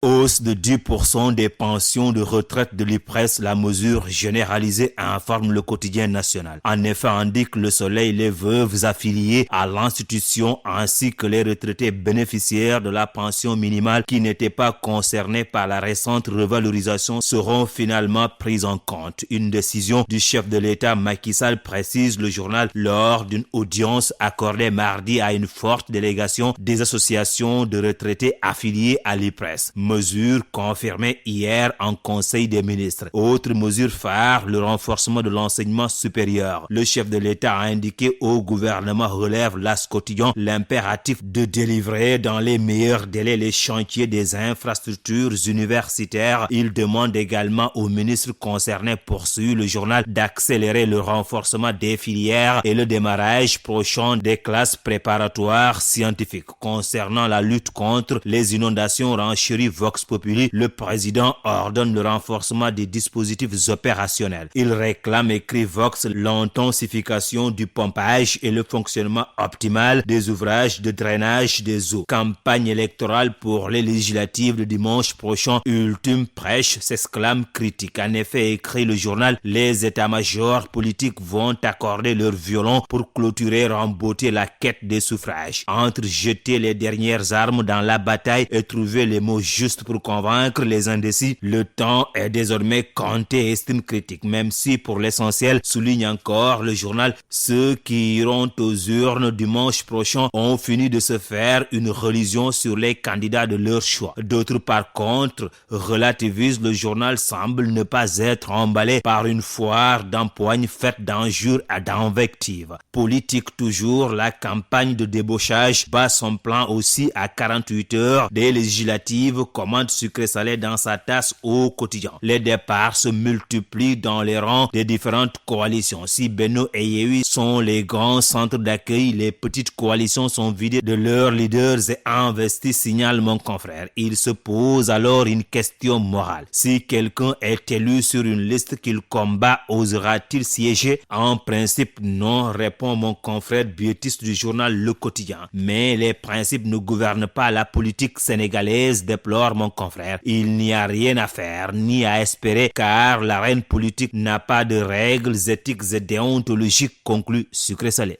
Hausse de 10% des pensions de retraite de l'IPRES, la mesure généralisée, informe le quotidien national. En effet, indique Le Soleil, les veuves affiliées à l'institution ainsi que les retraités bénéficiaires de la pension minimale qui n'étaient pas concernés par la récente revalorisation seront finalement prises en compte. Une décision du chef de l'État Macky Sall, précise le journal lors d'une audience accordée mardi à une forte délégation des associations de retraités affiliés à l'IPRES. Mesure confirmée hier en Conseil des ministres. Autre mesure phare, le renforcement de l'enseignement supérieur. Le chef de l'État a indiqué au gouvernement, relève l'As quotidien, l'impératif de délivrer dans les meilleurs délais les chantiers des infrastructures universitaires. Il demande également aux ministres concernés, poursuit le journal, d'accélérer le renforcement des filières et le démarrage prochain des classes préparatoires scientifiques. Concernant la lutte contre les inondations, renchérit Vox Populi, le président ordonne le renforcement des dispositifs opérationnels. Il réclame, écrit Vox, l'intensification du pompage et le fonctionnement optimal des ouvrages de drainage des eaux. Campagne électorale pour les législatives de dimanche prochain, ultime prêche, s'exclame critique. En effet, écrit le journal, les états-majors politiques vont accorder leur violon pour clôturer en beauté la quête des suffrages. Entre jeter les dernières armes dans la bataille et trouver les mots justes pour convaincre les indécis, le temps est désormais compté, estime critique. Même si pour l'essentiel, souligne encore le journal, ceux qui iront aux urnes dimanche prochain ont fini de se faire une religion sur les candidats de leur choix. D'autres par contre relativisent, le journal semble ne pas être emballé par une foire d'empoigne faite d'injures et d'invectives. Politique toujours, la campagne de débauchage bat son plan aussi à 48 heures des législatives, commande sucré-salé dans sa tasse au quotidien. Les départs se multiplient dans les rangs des différentes coalitions. Si Benno et Yehui sont les grands centres d'accueil, les petites coalitions sont vidées de leurs leaders et investies, signale mon confrère. Il se pose alors une question morale. Si quelqu'un est élu sur une liste qu'il combat, osera-t-il siéger? En principe, non, répond mon confrère biétiste du journal Le Quotidien. Mais les principes ne gouvernent pas la politique sénégalaise, déplore mon confrère. Il n'y a rien à faire ni à espérer car l'arène politique n'a pas de règles éthiques et déontologiques, conclut Sucré Salé.